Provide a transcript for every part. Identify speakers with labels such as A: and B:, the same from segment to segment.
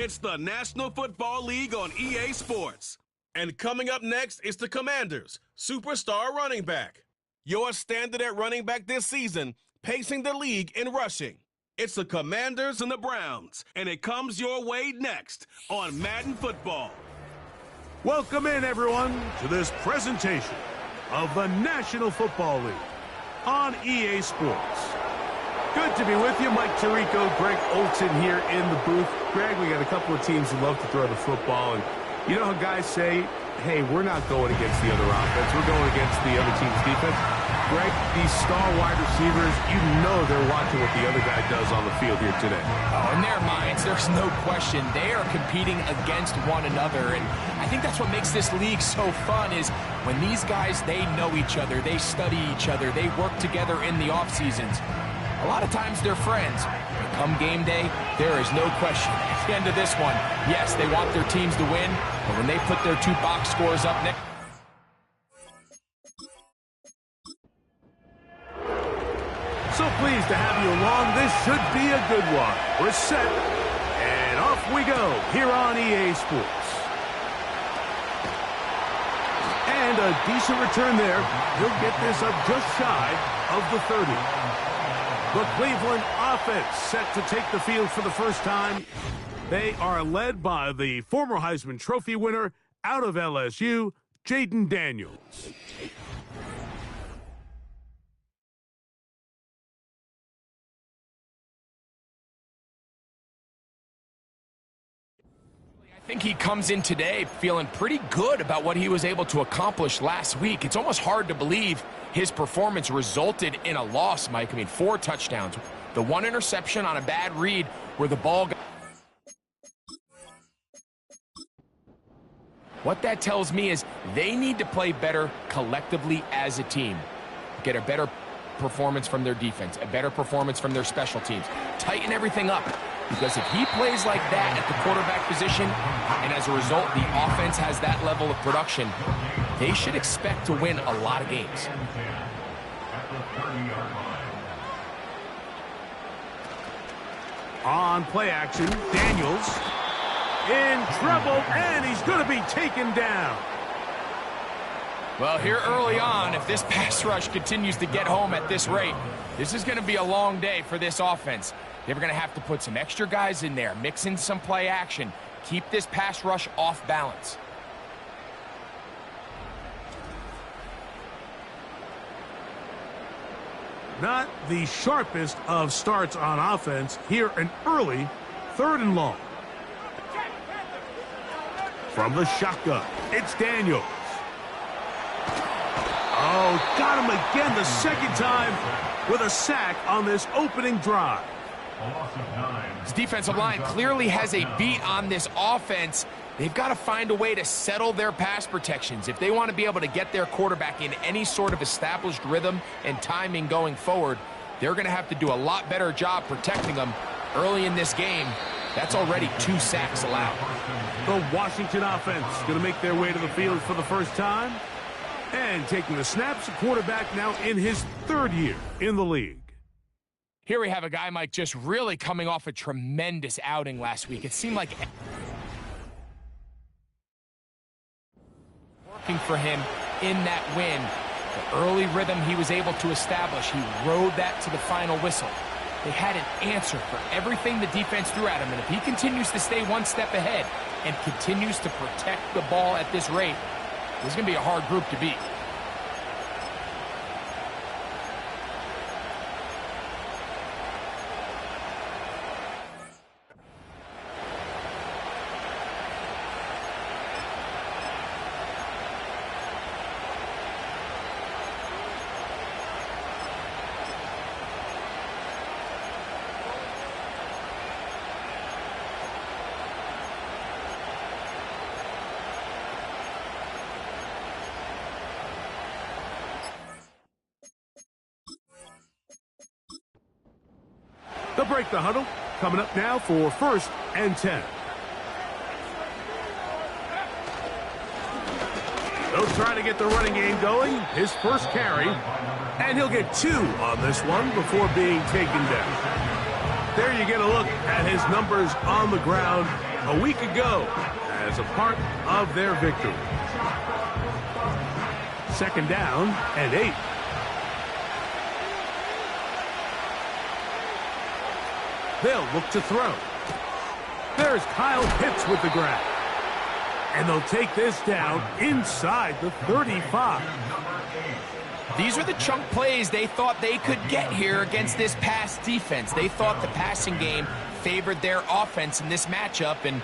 A: It's the National Football League on EA Sports. And coming up next is the Commanders' superstar running back. Your standard at running back this season, pacing the league in rushing. It's the Commanders and the Browns, and it comes your way next on Madden Football.
B: Welcome in, everyone, to this presentation of the National Football League on EA Sports. Good to be with you. Mike Tirico, Greg Olson here in the booth. Greg, we got a couple of teams who love to throw the football, and you know how guys say, hey, we're not going against the other offense, we're going against the other team's defense. Greg, these star wide receivers, you know they're watching what the other guy does on the field here today.
C: Oh, in their minds, there's no question. They are competing against one another, and I think that's what makes this league so fun is when these guys, they know each other, they study each other, they work together in the off seasons. A lot of times they're friends, but come game day, there is no question. At the end of this one, yes, they want their teams to win, but when they put their two box scores up next...
B: So pleased to have you along. This should be a good one. We're set, and off we go here on EA Sports. And a decent return there. He'll get this up just shy of the 30. The Cleveland offense set to take the field for the first time. They are led by the former Heisman Trophy winner out of LSU, Jaden Daniels.
C: I think he comes in today feeling pretty good about what he was able to accomplish last week. It's almost hard to believe his performance resulted in a loss, Mike. I mean, 4 touchdowns. The 1 interception on a bad read where the ball got... What that tells me is they need to play better collectively as a team. Get a better performance from their defense, a better performance from their special teams. Tighten everything up. Because if he plays like that at the quarterback position, and as a result, the offense has that level of production, they should expect to win a lot of games.
B: On play action, Daniels in trouble, and he's going to be taken down.
C: Well, here early on, if this pass rush continues to get home at this rate, this is going to be a long day for this offense. They're going to have to put some extra guys in there, mix in some play action, keep this pass rush off balance.
B: Not the sharpest of starts on offense. Here an early 3rd and long. From the shotgun, it's Daniels. Oh, got him again the second time with a sack on this opening drive.
C: This defensive line clearly has a beat on this offense. They've got to find a way to settle their pass protections. If they want to be able to get their quarterback in any sort of established rhythm and timing going forward, they're going to have to do a lot better job protecting them early in this game. That's already 2 sacks allowed.
B: The Washington offense going to make their way to the field for the first time. And taking the snaps, a quarterback now in his 3rd year in the league.
C: Here we have a guy, Mike, just really coming off a tremendous outing last week. It seemed like working for him in that win. The early rhythm he was able to establish, he rode that to the final whistle. They had an answer for everything the defense threw at him, and if he continues to stay 1 step ahead and continues to protect the ball at this rate, this is going to be a hard group to beat.
B: They'll break the huddle. Coming up now for 1st and 10. They'll try to get the running game going. His first carry. And he'll get 2 on this one before being taken down. There you get a look at his numbers on the ground. a week ago as a part of their victory. 2nd down and 8. They'll look to throw. There's Kyle Pitts with the grab. And they'll take this down inside the 35.
C: These are the chunk plays they thought they could get here against this pass defense. They thought the passing game favored their offense in this matchup, and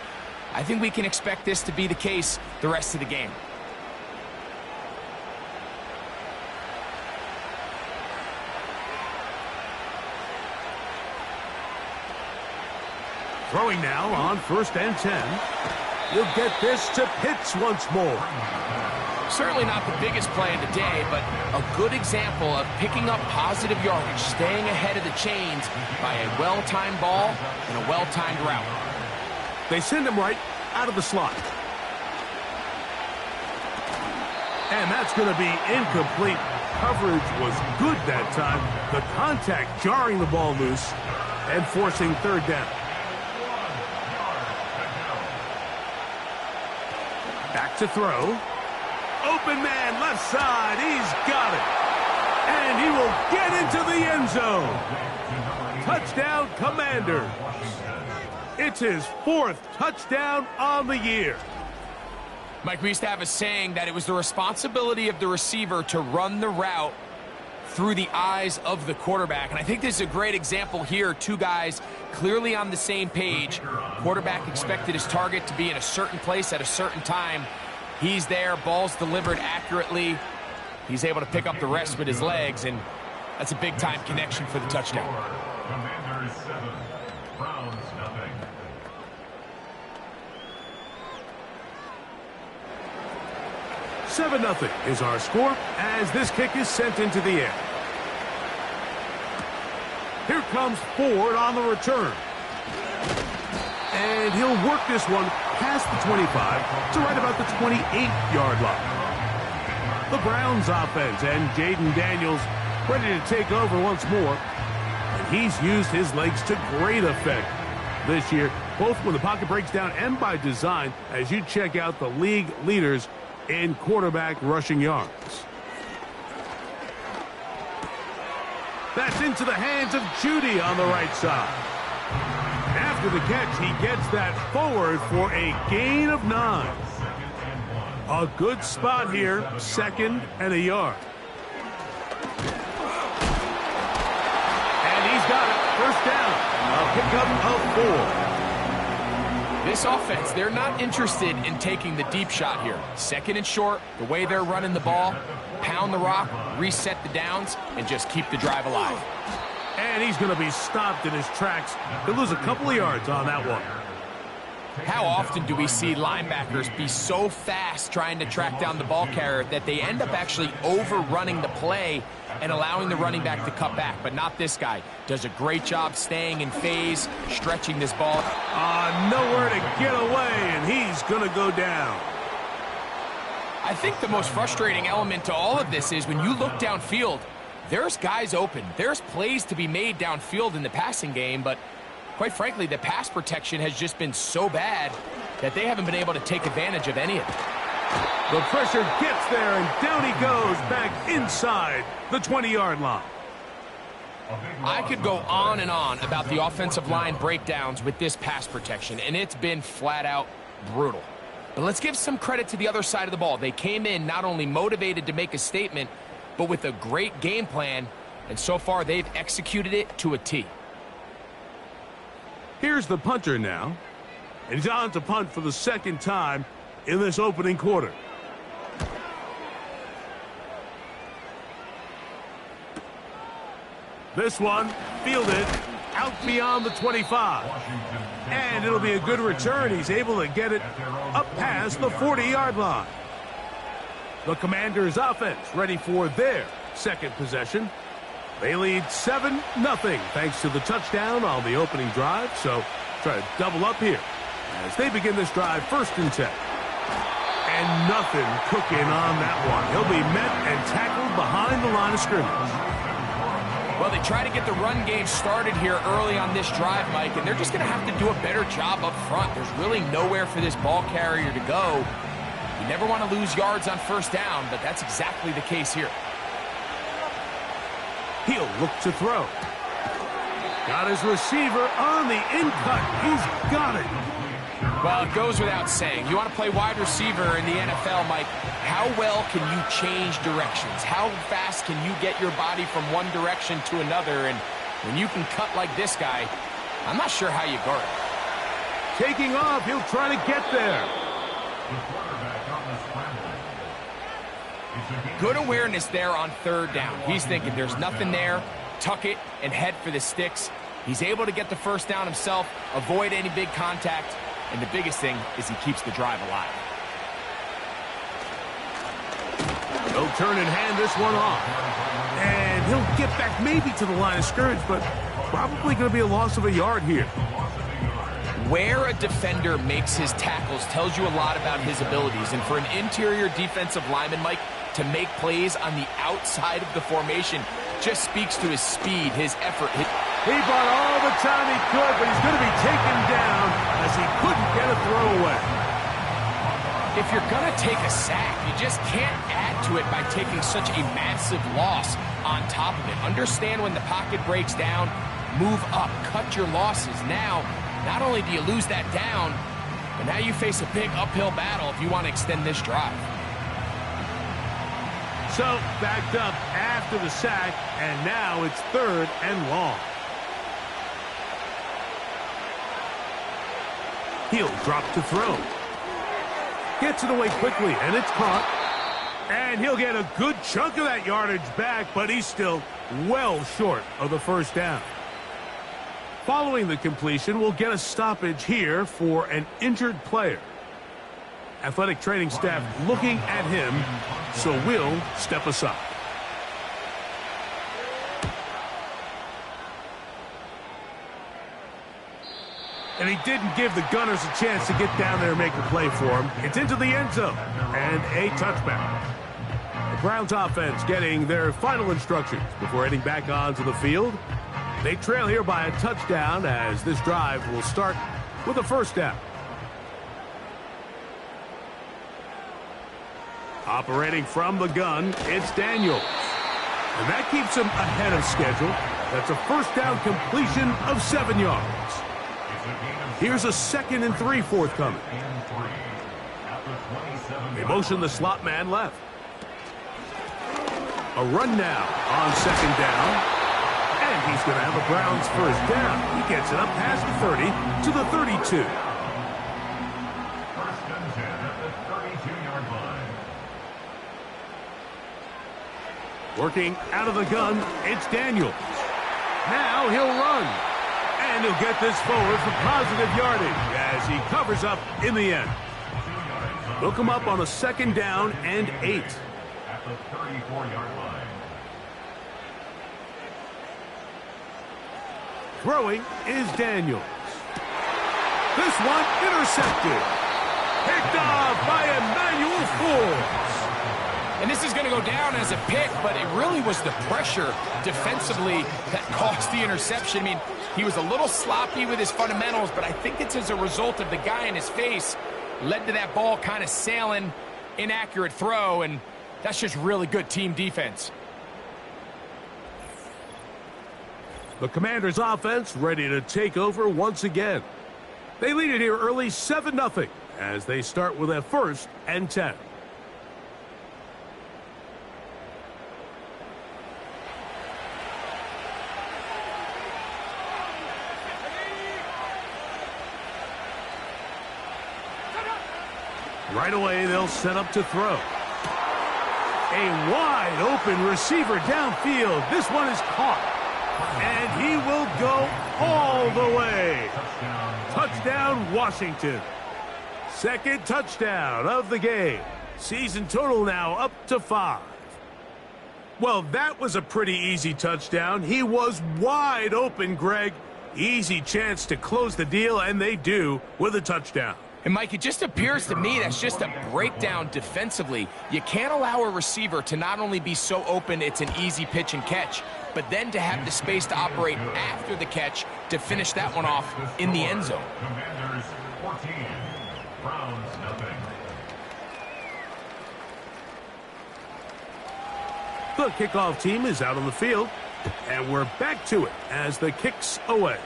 C: I think we can expect this to be the case the rest of the game.
B: Throwing now on 1st and 10. He'll get this to Pitts once more.
C: Certainly not the biggest play of the day, but a good example of picking up positive yardage, staying ahead of the chains by a well-timed ball and a well-timed route.
B: They send him right out of the slot. And that's going to be incomplete. Coverage was good that time. The contact jarring the ball loose and forcing 3rd down. Back to throw. Open man, left side. He's got it. And he will get into the end zone. Touchdown, Commanders. It's his 4th touchdown on the year.
C: Mike, we used to have a saying that it was the responsibility of the receiver to run the route through the eyes of the quarterback. And I think this is a great example here. 2 guys clearly on the same page. Quarterback expected his target to be in a certain place at a certain time. He's there, ball's delivered accurately. He's able to pick up the rest with his legs, and that's a big-time connection for the touchdown.
D: Commanders 7, Browns nothing.
B: Seven-0 is our score as this kick is sent into the air. Here comes Ford on the return. And he'll work this one past the 25 to right about the 28-yard line. The Browns offense and Jaden Daniels ready to take over once more. And he's used his legs to great effect this year, both when the pocket breaks down and by design, as you check out the league leaders in quarterback rushing yards. That's into the hands of Judy on the right side. After the catch, he gets that forward for a gain of 9. A good spot here, 2nd and a yard. And he's got it, 1st down, a pickup of 4.
C: This offense, they're not interested in taking the deep shot here. 2nd and short, the way they're running the ball, pound the rock, reset the downs, and just keep the drive alive.
B: And he's going to be stopped in his tracks. He'll lose a couple of yards on that one.
C: How often do we see linebackers be so fast trying to track down the ball carrier that they end up actually overrunning the play and allowing the running back to cut back? But not this guy. Does a great job staying in phase, stretching this ball.
B: Nowhere to get away, and he's going to go down.
C: I think the most frustrating element to all of this is when you look downfield, there's guys open. There's plays to be made downfield in the passing game, but quite frankly, the pass protection has just been so bad that they haven't been able to take advantage of any of it.
B: The pressure gets there, and down he goes back inside the 20-yard line.
C: I could go on and on about the offensive line breakdowns with this pass protection, and it's been flat-out brutal. But let's give some credit to the other side of the ball. They came in not only motivated to make a statement, but with a great game plan, and so far they've executed it to a T.
B: Here's the punter now. And he's on to punt for the 2nd time in this opening quarter. This one fielded out beyond the 25. And it'll be a good return. He's able to get it up past the 40-yard line. The Commanders' offense ready for their 2nd possession. They lead 7-0 thanks to the touchdown on the opening drive. So try to double up here as they begin this drive 1st and 10. And nothing cooking on that one. He'll be met and tackled behind the line of scrimmage.
C: Well, they try to get the run game started here early on this drive, Mike, and they're just going to have to do a better job up front. There's really nowhere for this ball carrier to go. You never want to lose yards on first down, but that's exactly the case here.
B: He'll look to throw. Got his receiver on the in-cut. He's got it.
C: Well, it goes without saying. You want to play wide receiver in the NFL, Mike. How well can you change directions? How fast can you get your body from one direction to another? And when you can cut like this guy, I'm not sure how you guard it.
B: Taking off, he'll try to get there.
C: Good awareness there on third down. He's thinking there's nothing there, tuck it, and head for the sticks. He's able to get the first down himself, avoid any big contact, and the biggest thing is he keeps the drive alive.
B: He'll turn and hand this one off. And he'll get back maybe to the line of scrimmage, but probably going to be a loss of a yard here.
C: Where a defender makes his tackles tells you a lot about his abilities. And for an interior defensive lineman, Mike, to make plays on the outside of the formation just speaks to his speed, his effort.
B: He bought all the time he could, but he's going to be taken down as he couldn't get a throw away.
C: If you're going to take a sack, you just can't add to it by taking such a massive loss on top of it. Understand when the pocket breaks down, move up, cut your losses. Now, not only do you lose that down, but now you face a big uphill battle if you want to extend this drive.
B: So, backed up after the sack, and now it's third and long. He'll drop to throw. Gets it away quickly, and it's caught. And he'll get a good chunk of that yardage back, but he's still well short of the first down. Following the completion, we'll get a stoppage here for an injured player. Athletic training staff looking at him, so we'll step aside. And he didn't give the Gunners a chance to get down there and make a play for him. It's into the end zone and a touchback. The Browns offense getting their final instructions before heading back onto the field. They trail here by a touchdown as this drive will start with a first down. Operating from the gun, it's Daniels. And that keeps him ahead of schedule. That's a first down completion of 7 yards. Here's a 2nd and 3 forthcoming. They motion the slot man left. A run now on 2nd down. And he's going to have a Browns first down. He gets it up past the 30 to the 32.
D: First and 10 at the 32-yard line.
B: Working out of the gun, it's Daniels. Now he'll run. And he'll get this forward for positive yardage as he covers up in the end. They'll come up on a 2nd down and 8.
D: At the 34-yard line.
B: Throwing is Daniels. This one intercepted. Picked off by Emmanuel Forbes.
C: And this is going to go down as a pick, but it really was the pressure defensively that caused the interception. I mean, he was a little sloppy with his fundamentals, but I think it's as a result of the guy in his face led to that ball kind of sailing, inaccurate throw, and that's just really good team defense.
B: The Commanders' offense ready to take over once again. They lead it here early 7-0 as they start with a 1st and 10. Right away, they'll set up to throw. A wide open receiver downfield. This one is caught. And he will go all the way. Touchdown, Washington. 2nd touchdown of the game. Season total now up to 5. Well, that was a pretty easy touchdown. He was wide open, Greg. Easy chance to close the deal, and they do with a touchdown.
C: And Mike, it just appears to me that's just a breakdown defensively. You can't allow a receiver to not only be so open it's an easy pitch and catch, but then to have the space to operate after the catch to finish that one off in the end zone.
D: Commanders 14, Browns nothing.
B: The kickoff team is out on the field, and we're back to it as the kick's away.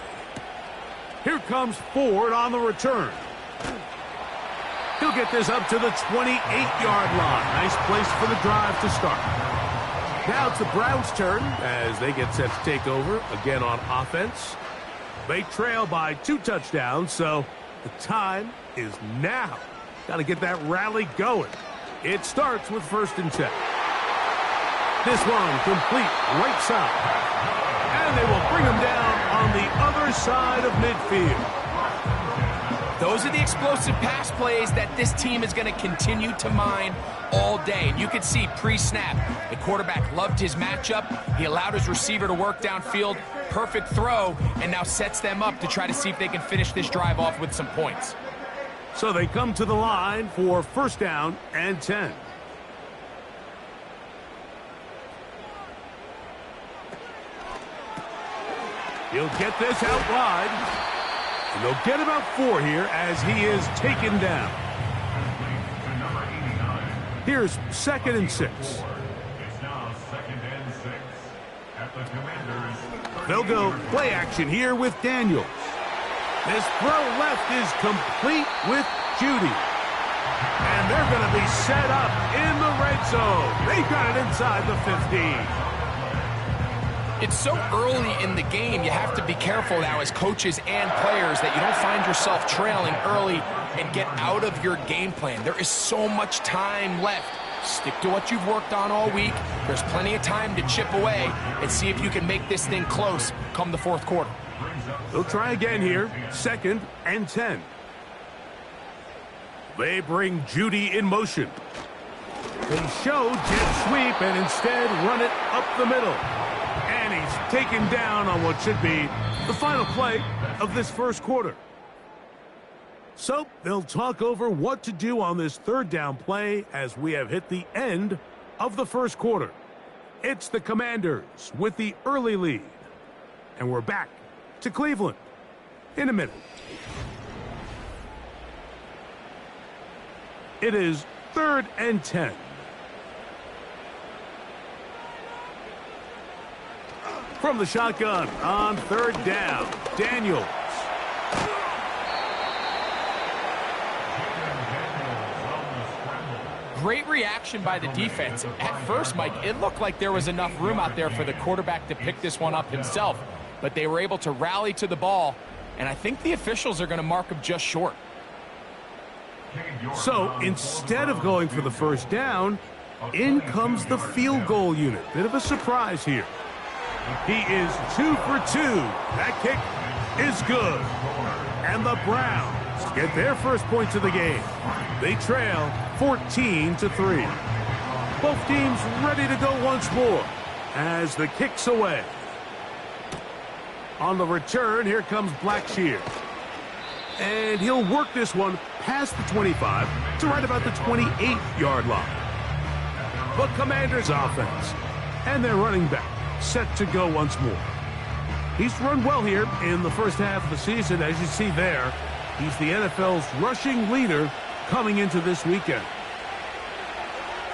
B: Here comes Ford on the return. He'll get this up to the 28-yard line. Nice place for the drive to start. Now it's the Browns' turn as they get set to take over again on offense. They trail by 2 touchdowns, so the time is now. Got to get that rally going. It starts with 1st and 10. This one complete right side. And they will bring him down on the other side of midfield.
C: Those are the explosive pass plays that this team is going to continue to mine all day. And you can see pre-snap, the quarterback loved his matchup. He allowed his receiver to work downfield. Perfect throw, and now sets them up to try to see if they can finish this drive off with some points.
B: So they come to the line for 1st down and 10. He'll get this out wide. And they'll get about 4 here as he is taken down. Here's 2nd and 6.
D: It's now 2nd and 6 at the Commanders.
B: They'll go play action here with Daniels. This throw left is complete with Judy. And they're going to be set up in the red zone. They've got it inside the 15.
C: It's so early in the game, you have to be careful now as coaches and players that you don't find yourself trailing early and get out of your game plan. There is so much time left. Stick to what you've worked on all week. There's plenty of time to chip away and see if you can make this thing close come the 4th quarter.
B: They'll try again here, 2nd and 10. They bring Judy in motion. They show jet sweep and instead run it up the middle. And he's taken down on what should be the final play of this 1st quarter. So they'll talk over what to do on this 3rd down play as we have hit the end of the 1st quarter. It's the Commanders with the early lead. And we're back to Cleveland in a minute. It is 3rd and 10. From the shotgun on 3rd down, Daniels.
C: Great reaction by the defense. At first, Mike, it looked like there was enough room out there for the quarterback to pick this one up himself, but they were able to rally to the ball, and I think the officials are going to mark him just short.
B: So instead of going for the 1st down, in comes the field goal unit. Bit of a surprise here. He is 2 for 2. That kick is good. And the Browns get their first points of the game. They trail 14-3. Both teams ready to go once more as the kick's away. On the return, here comes Blackshear. And he'll work this one past the 25 to right about the 28-yard line. But Commanders offense and their running back set to go once more. He's run well here in the 1st half of the season. As you see there, he's the NFL's rushing leader coming into this weekend.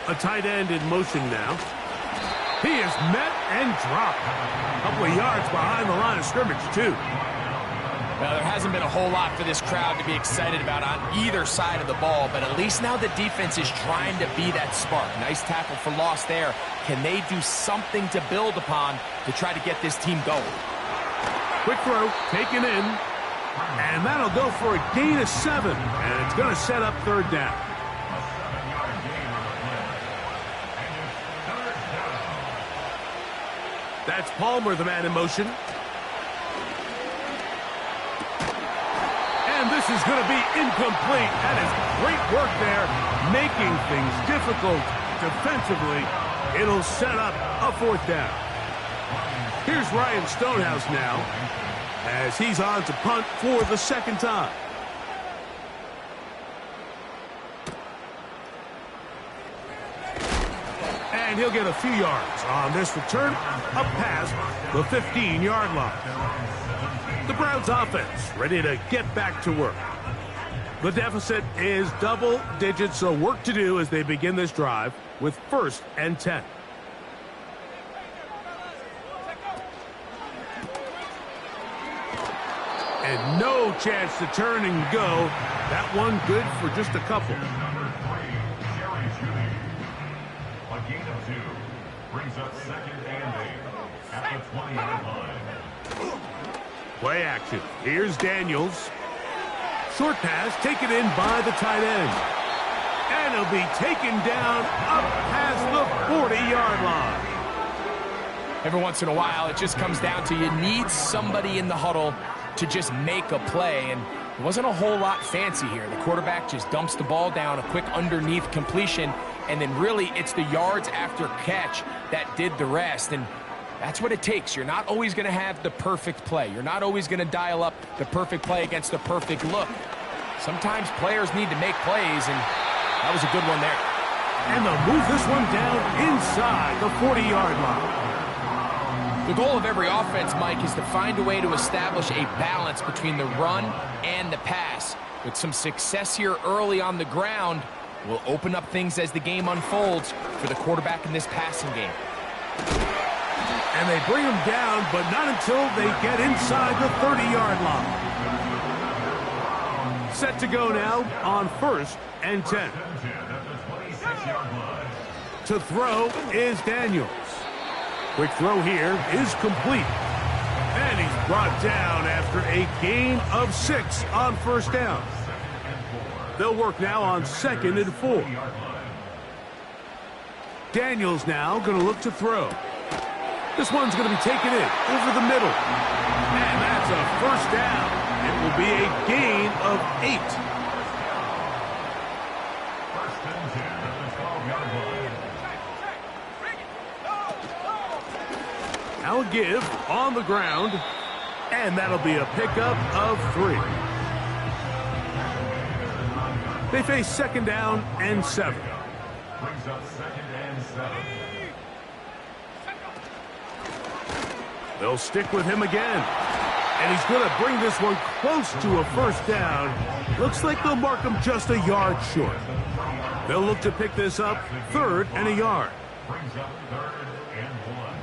B: A tight end in motion now. He is met and dropped. A couple of yards behind the line of scrimmage, too.
C: Well, there hasn't been a whole lot for this crowd to be excited about on either side of the ball, but at least now the defense is trying to be that spark. Nice tackle for loss there. Can they do something to build upon to try to get this team going?
B: Quick throw, taken in, and that'll go for a gain of 7, and it's going to set up 3rd down. That's Palmer, the man in motion. And this is going to be incomplete. That is great work there, making things difficult defensively. It'll set up a 4th down. Here's Ryan Stonehouse now, as he's on to punt for the 2nd time. And he'll get a few yards on this return up past the 15-yard line. The Browns offense ready to get back to work. The deficit is double digits, so work to do as they begin this drive with 1st and 10. And no chance to turn and go. That one good for just a couple.
D: A gain of 2 brings up 2nd and 8 at the 20-yard line.
B: Play action. Here's Daniels. Short pass taken in by the tight end. And he'll be taken down up past the 40-yard line.
C: Every once in a while, it just comes down to you need somebody in the huddle to just make a play, and it wasn't a whole lot fancy here. The quarterback just dumps the ball down, a quick underneath completion, and then really it's the yards after catch that did the rest, and that's what it takes. You're not always going to have the perfect play. You're not always going to dial up the perfect play against the perfect look. Sometimes players need to make plays, and that was a good one there.
B: And they'll move this one down inside the 40-yard line.
C: The goal of every offense, Mike, is to find a way to establish a balance between the run and the pass. With some success here early on the ground, will open up things as the game unfolds for the quarterback in this passing game.
B: And they bring him down, but not until they get inside the 30-yard line. Set to go now on 1st and 10. To throw is Daniels. Quick throw here is complete. And he's brought down after a gain of 6 on 1st down. They'll work now on 2nd and 4. Daniels now going to look to throw. This one's going to be taken in over the middle. And that's a 1st down. It will be a gain of 8.
D: 1st and 10 at the 12-yard line.
B: Now a give on the ground, and that'll be a pickup of 3. They face 2nd down and 7.
D: Brings up 2nd and 7.
B: They'll stick with him again, and he's going to bring this one close to a 1st down. Looks like they'll mark him just a yard short. They'll look to pick this up 3rd and a yard.
D: Brings up 3rd and 1.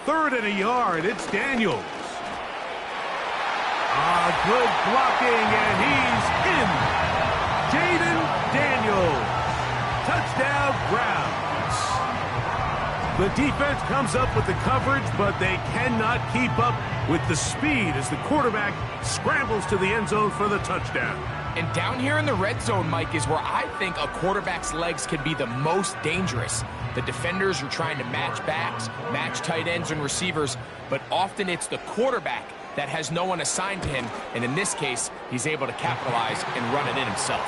B: 3rd and a yard, it's Daniels. Good blocking, and he's in. Jaden Daniels. Touchdown, Browns. The defense comes up with the coverage, but they cannot keep up with the speed as the quarterback scrambles to the end zone for the touchdown.
C: And down here in the red zone, Mike, is where I think a quarterback's legs can be the most dangerous. The defenders are trying to match backs, match tight ends and receivers, but often it's the quarterback that has no one assigned to him, and in this case, he's able to capitalize and run it in himself.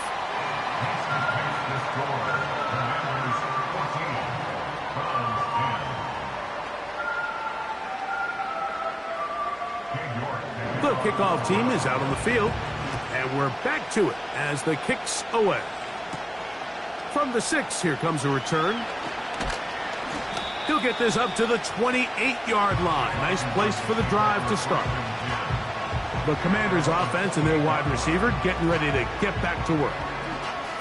B: The kickoff team is out on the field, and we're back to it as the kick's away. From the 6, here comes a return. He'll get this up to the 28-yard line. Nice place for the drive to start. The Commanders' offense and their wide receiver getting ready to get back to work.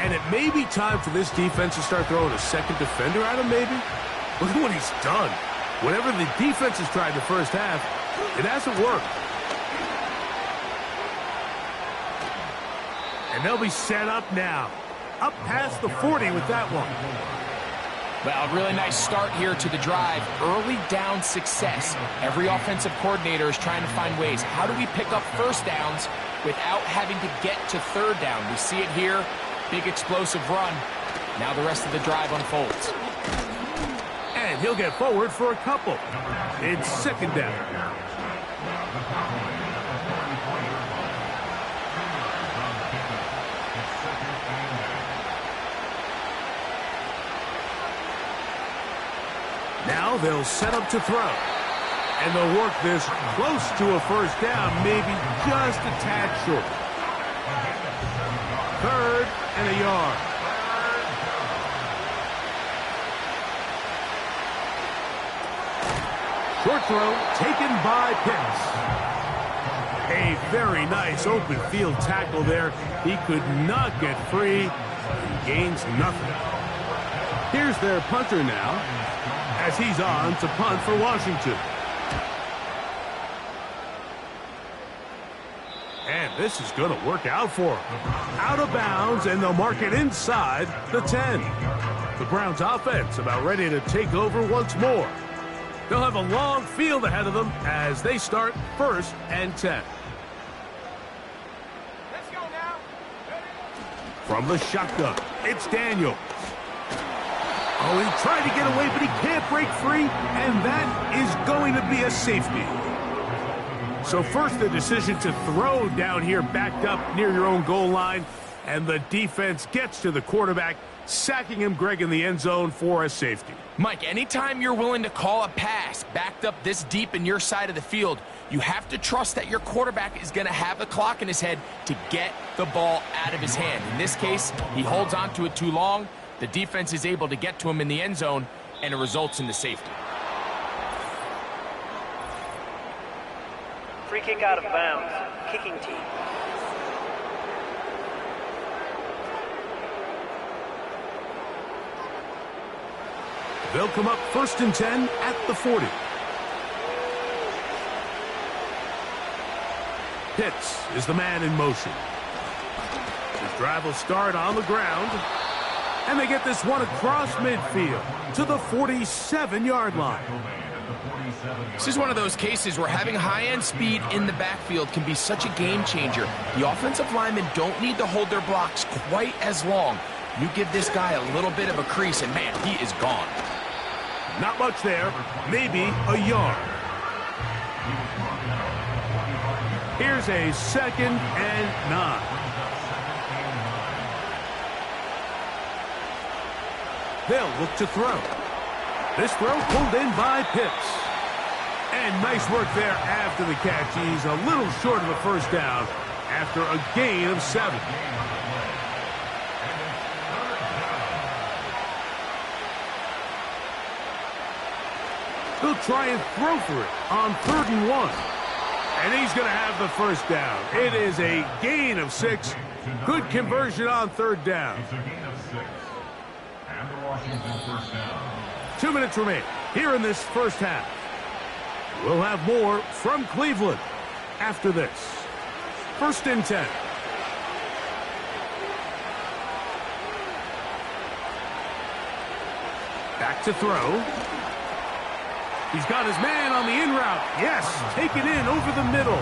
B: And it may be time for this defense to start throwing a 2nd defender at him, maybe. Look at what he's done. Whatever the defense has tried in the first half, it hasn't worked. And they'll be set up now. Up past the 40 with that one.
C: Well, really nice start here to the drive. Early down success. Every offensive coordinator is trying to find ways. How do we pick up 1st downs without having to get to 3rd down? We see it here. Big explosive run. Now the rest of the drive unfolds.
B: And he'll get forward for a couple. It's 2nd down. Now they'll set up to throw. And they'll work this close to a 1st down, maybe just a tad short. 3rd and a yard. Short throw taken by Pitts. A very nice open field tackle there. He could not get free. He gains nothing. Here's their punter now, as he's on to punt for Washington. And this is going to work out for him. Out of bounds, and they'll mark it inside the 10. The Browns offense about ready to take over once more. They'll have a long field ahead of them as they start 1st and 10.
C: Let's go now.
B: From the shotgun, it's Daniels. Oh, he tried to get away, but he can't break free, and that is going to be a safety. So first, the decision to throw down here backed up near your own goal line, and the defense gets to the quarterback, sacking him, Greg, in the end zone for a safety.
C: Mike, anytime you're willing to call a pass backed up this deep in your side of the field, you have to trust that your quarterback is going to have the clock in his head to get the ball out of his hand. In this case, he holds on to it too long. The defense is able to get to him in the end zone, and it results in the safety.
E: Free kick out of bounds. Kicking team.
B: They'll come up 1st and 10 at the 40. Pitts is the man in motion. His drive will start on the ground. And they get this one across midfield to the 47-yard line.
C: This is one of those cases where having high-end speed in the backfield can be such a game changer. The offensive linemen don't need to hold their blocks quite as long. You give this guy a little bit of a crease, and man, he is gone.
B: Not much there, maybe a yard. Here's a 2nd and 9. They'll look to throw. This throw pulled in by Pitts. And nice work there after the catch. He's a little short of a first down after a gain of 7. He'll try and throw for it on 3rd and 1. And he's going to have the first down. It is a gain of 6. Good conversion on 3rd down. 2 minutes remain here in this first half. We'll have more from Cleveland after this. 1st and 10. Back to throw. He's got his man on the in route. Yes, taken in over the middle.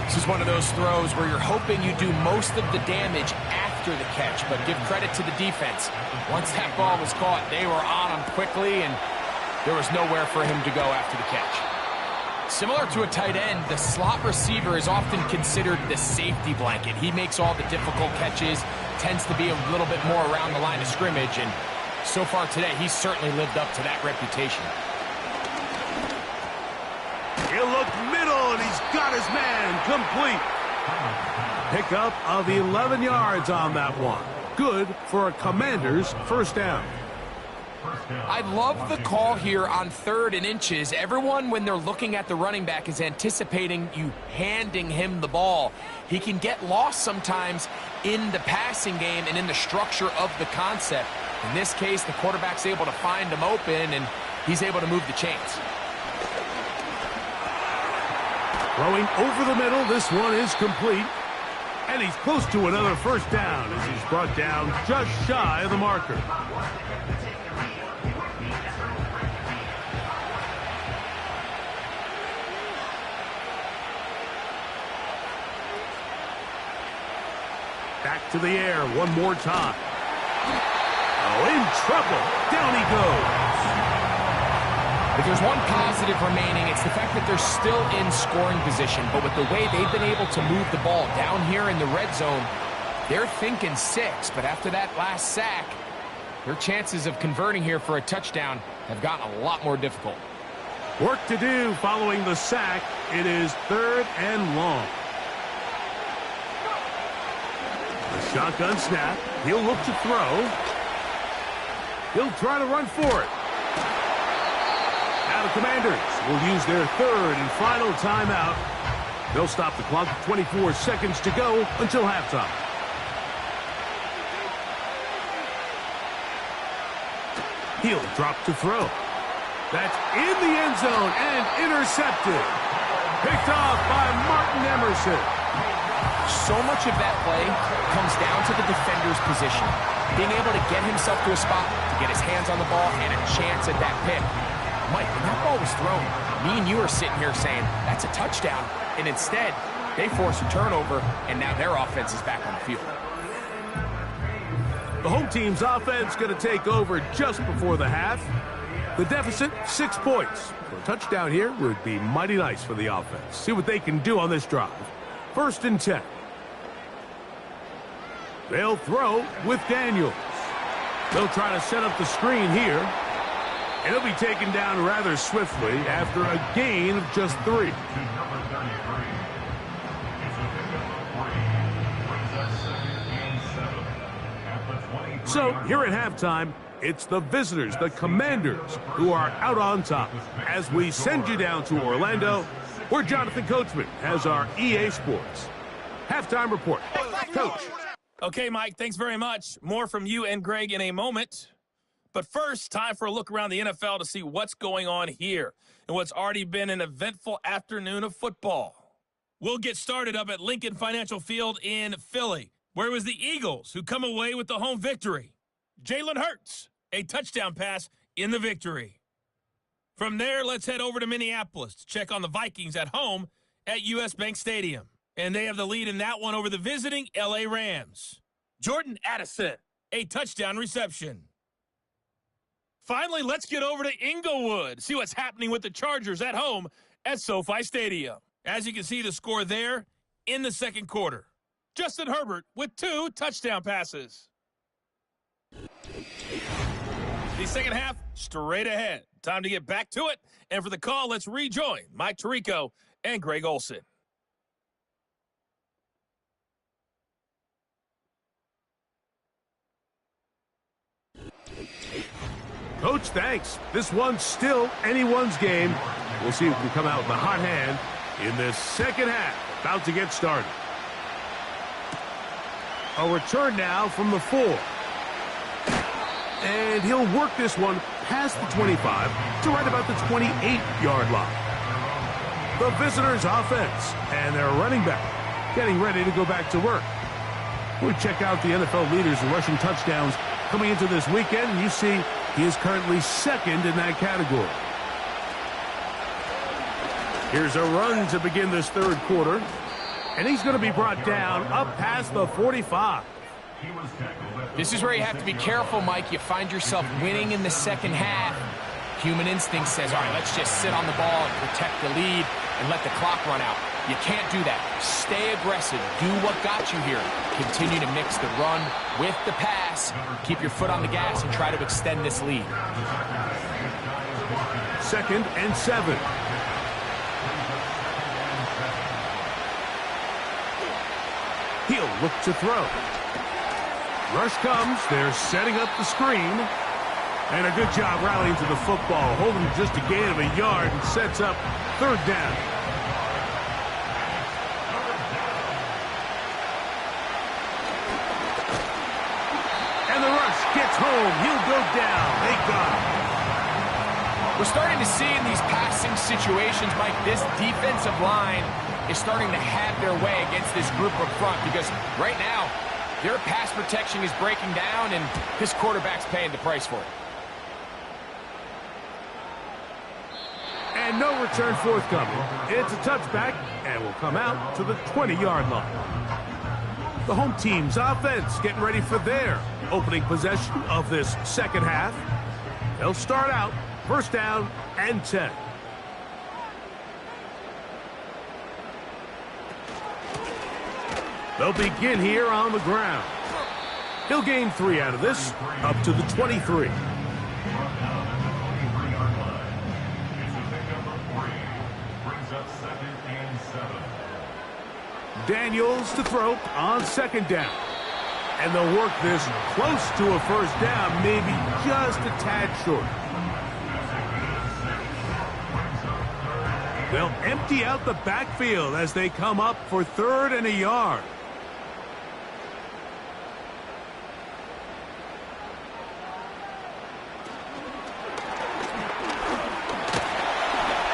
C: This is one of those throws where you're hoping you do most of the damage after the catch, but give credit to the defense. Once that ball was caught, they were on him quickly, and there was nowhere for him to go after the catch. Similar to a tight end, the slot receiver is often considered the safety blanket. He makes all the difficult catches, tends to be a little bit more around the line of scrimmage, and so far today, he's certainly lived up to that reputation.
B: He'll look middle, and he's got his man complete. Pickup of 11 yards on that one. Good for a Commander's first down.
C: I love the call here on 3rd and inches. Everyone, when they're looking at the running back, is anticipating you handing him the ball. He can get lost sometimes in the passing game and in the structure of the concept. In this case, the quarterback's able to find him open, and he's able to move the chains.
B: Throwing over the middle, this one is complete. And he's close to another first down as he's brought down just shy of the marker. Back to the air one more time. Oh, in trouble. Down he goes.
C: If there's one positive remaining, it's the fact that they're still in scoring position. But with the way they've been able to move the ball down here in the red zone, they're thinking 6. But after that last sack, their chances of converting here for a touchdown have gotten a lot more difficult.
B: Work to do following the sack. It is 3rd and long. The shotgun snap. He'll look to throw. He'll try to run for it. Now the Commanders will use their third and final timeout. They'll stop the clock with 24 seconds to go until halftime. He'll drop to throw. That's in the end zone and intercepted. Picked off by Martin Emerson.
C: So much of that play comes down to the defender's position. Being able to get himself to a spot, to get his hands on the ball, and a chance at that pick. Mike, when that ball was thrown, me and you are sitting here saying, that's a touchdown. And instead, they force a turnover, and now their offense is back on the field.
B: The home team's offense going to take over just before the half. The deficit, 6 points. For a touchdown here would be mighty nice for the offense. See what they can do on this drive. 1st and 10. They'll throw with Daniels. They'll try to set up the screen here. And he'll be taken down rather swiftly after a gain of just 3. So, here at halftime, it's the visitors, the Commanders, who are out on top. As we send you down to Orlando, where Jonathan Coachman has our EA Sports halftime report. Coach.
F: Okay, Mike, thanks very much. More from you and Greg in a moment. But first, time for a look around the NFL to see what's going on here and what's already been an eventful afternoon of football. We'll get started up at Lincoln Financial Field in Philly, where it was the Eagles who come away with the home victory. Jalen Hurts, a touchdown pass in the victory. From there, let's head over to Minneapolis to check on the Vikings at home at US Bank Stadium. And they have the lead in that one over the visiting LA Rams. Jordan Addison, a touchdown reception. Finally, let's get over to Inglewood, see what's happening with the Chargers at home at SoFi Stadium. As you can see the score there in the second quarter. Justin Herbert with 2 touchdown passes. The second half, straight ahead. Time to get back to it. And for the call, let's rejoin Mike Tirico and Greg Olson.
B: Coach, thanks. This one's still anyone's game. We'll see who can come out with a hot hand in this second half. About to get started. A return now from the 4. And he'll work this one past the 25 to right about the 28-yard line. The visitors' offense and their running back getting ready to go back to work. We check out the NFL leaders in rushing touchdowns coming into this weekend, and you see he is currently second in that category. Here's a run to begin this third quarter, and he's going to be brought down up past the 45.
C: This is where you have to be careful, Mike. You find yourself winning in the second half. Human instinct says, all right, let's just sit on the ball and protect the lead and let the clock run out. You can't do that. Stay aggressive. Do what got you here. Continue to mix the run with the pass. Keep your foot on the gas and try to extend this lead.
B: 2nd and 7. He'll look to throw. Rush comes. They're setting up the screen. And a good job rallying to the football. Holding just a gain of a yard and sets up 3rd down. And the rush gets home. He'll go down. They got him.
C: We're starting to see in these passing situations, Mike, this defensive line is starting to have their way against this group up front because right now, their pass protection is breaking down and this quarterback's paying the price for it.
B: And no return forthcoming. It's a touchback and will come out to the 20-yard line. The home team's offense getting ready for their opening possession of this second half. They'll start out 1st down and 10. They'll begin here on the ground. He'll gain 3 out of this, up to the 23. Daniels to throw on 2nd down. And they'll work this close to a 1st down, maybe just a tad short. They'll empty out the backfield as they come up for 3rd and a yard.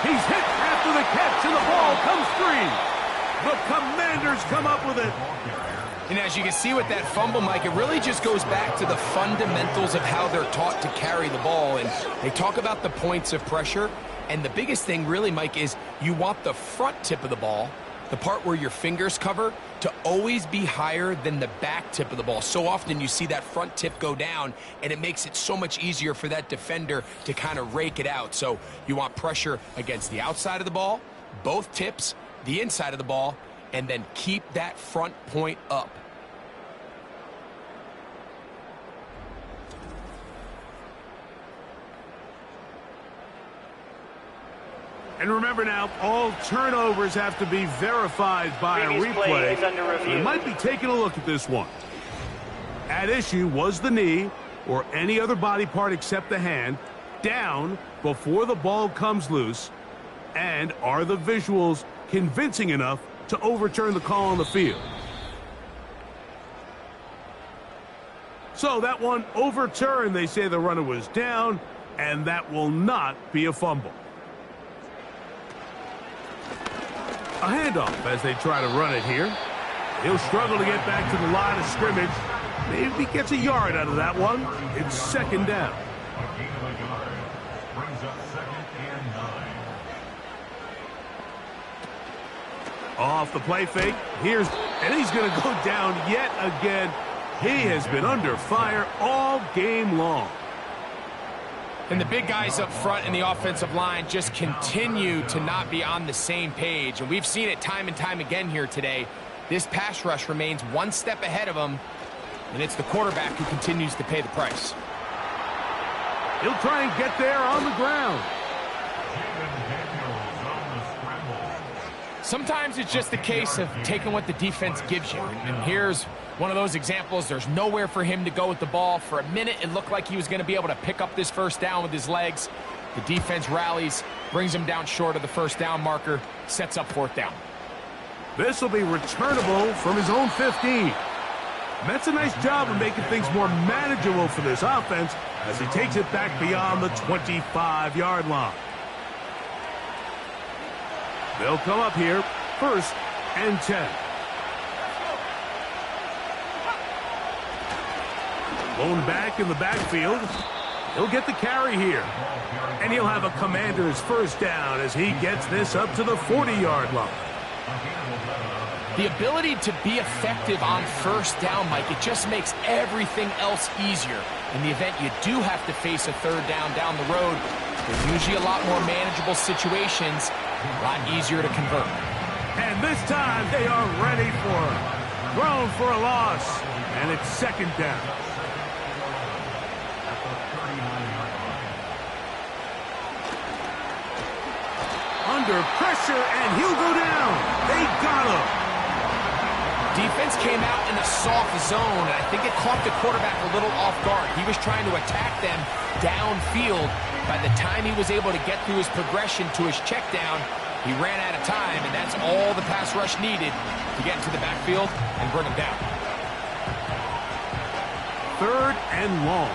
B: He's hit after the catch, and the ball comes free. The Commanders come up with it.
C: And as you can see with that fumble, Mike, it really just goes back to the fundamentals of how they're taught to carry the ball. And they talk about the points of pressure. And the biggest thing really, Mike, is you want the front tip of the ball, the part where your fingers cover, to always be higher than the back tip of the ball. So often you see that front tip go down, and it makes it so much easier for that defender to kind of rake it out. So you want pressure against the outside of the ball, both tips, the inside of the ball, and then keep that front point up.
B: And remember now, all turnovers have to be verified by a
E: Previous play
B: replay.
E: is under review.
B: We might be taking a look at this one. At issue was the knee or any other body part except the hand down before the ball comes loose. And are the visuals convincing enough to overturn the call on the field? So that one overturned. They say the runner was down, and that will not be a fumble. A handoff as they try to run it here. He'll struggle to get back to the line of scrimmage. Maybe gets a yard out of that one. It's 2nd down.
D: A gain of a yard. Brings up 2nd and 9.
B: Off the play fake. And he's going to go down yet again. He has been under fire all game long.
C: And the big guys up front in the offensive line just continue to not be on the same page. And we've seen it time and time again here today. This pass rush remains one step ahead of them, and it's the quarterback who continues to pay the price.
B: He'll try and get there on the ground.
C: Sometimes it's just a case of taking what the defense gives you. And here's one of those examples. There's nowhere for him to go with the ball. For a minute, it looked like he was going to be able to pick up this 1st down with his legs. The defense rallies, brings him down short of the 1st down marker, sets up 4th down.
B: This will be returnable from his own 15. That's a nice job of making things more manageable for this offense as he takes it back beyond the 25-yard line. They'll come up here, 1st and 10. Blown back in the backfield. He'll get the carry here. And he'll have a Commander's 1st down as he gets this up to the 40-yard line.
C: The ability to be effective on 1st down, Mike, it just makes everything else easier. In the event you do have to face a 3rd down the road, there's usually a lot more manageable situations, a lot easier to convert.
B: And this time they are ready for it. Thrown for a loss, and it's 2nd down. Under pressure, and he'll go down. They got him.
C: Defense came out in a soft zone, and I think it caught the quarterback a little off guard. He was trying to attack them downfield. By the time he was able to get through his progression to his check down, he ran out of time, and that's all the pass rush needed to get into the backfield and bring him down.
B: 3rd and long.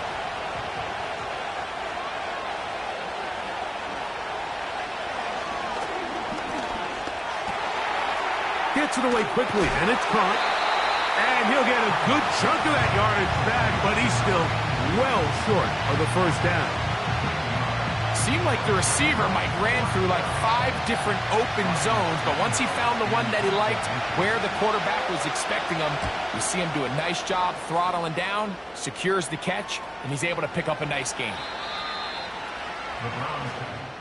B: Gets it away quickly, and it's caught. And he'll get a good chunk of that yardage back, but he's still well short of the 1st down.
C: Seemed like the receiver, Mike, ran through like 5 different open zones, but once he found the one that he liked, where the quarterback was expecting him, you see him do a nice job throttling down, secures the catch, and he's able to pick up a nice gain.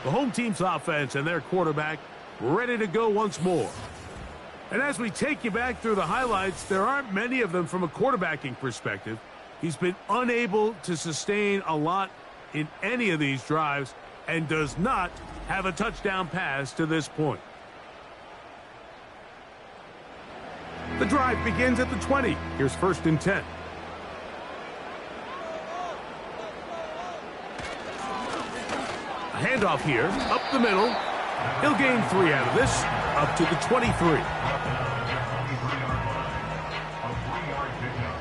B: The home team's offense and their quarterback ready to go once more. And as we take you back through the highlights, there aren't many of them from a quarterbacking perspective. He's been unable to sustain a lot in any of these drives and does not have a touchdown pass to this point. The drive begins at the 20. Here's 1st and 10. A handoff here, up the middle. He'll gain 3 out of this, up to the 23.
D: A 3-yard pickup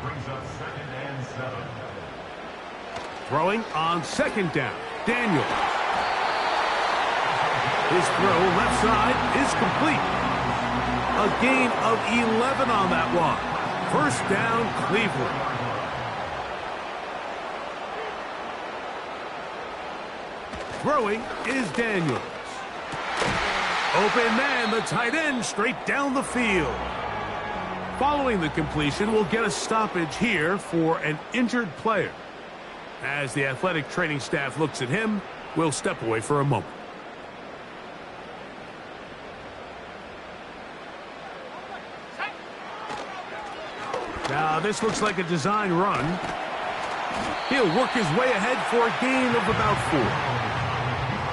D: brings up 2nd and 7.
B: Throwing on 2nd down, Daniel. His throw left side is complete. A gain of 11 on that one. 1st down, Cleveland. Throwing is Daniels. Open man, the tight end, straight down the field. Following the completion, we'll get a stoppage here for an injured player. As the athletic training staff looks at him, we'll step away for a moment. Now, this looks like a design run. He'll work his way ahead for a gain of about 4.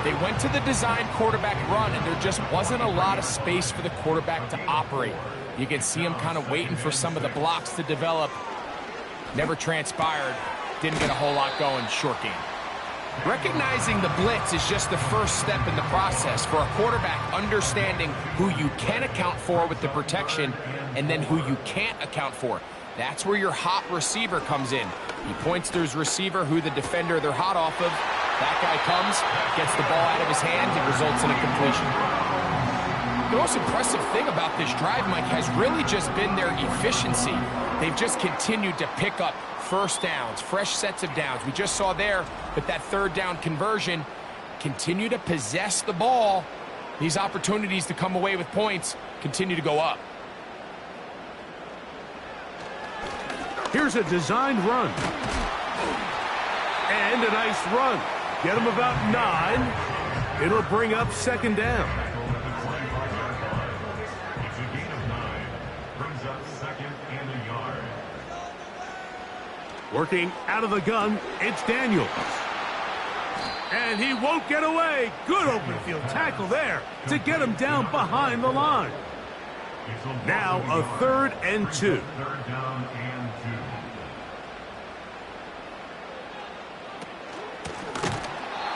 C: They went to the design quarterback run, and there just wasn't a lot of space for the quarterback to operate. You can see him kind of waiting for some of the blocks to develop. Never transpired. Didn't get a whole lot going. Short game. Recognizing the blitz is just the first step in the process for a quarterback understanding who you can account for with the protection and then who you can't account for. That's where your hot receiver comes in. He points to his receiver, who the defender they're hot off of. That guy comes, gets the ball out of his hand, and results in a completion. The most impressive thing about this drive, Mike, has really just been their efficiency. They've just continued to pick up first downs, fresh sets of downs. We just saw there, but that 3rd down conversion, continue to possess the ball. These opportunities to come away with points continue to go up.
B: Here's a designed run. And a nice run. Get him about 9. It'll bring up 2nd down.
D: It's a gain of 9. Brings up 2nd and a yard.
B: Working out of the gun, it's Daniels. And he won't get away. Good open field tackle there to get him down behind the line. Now a 3rd and 2.
D: 3rd down and 2.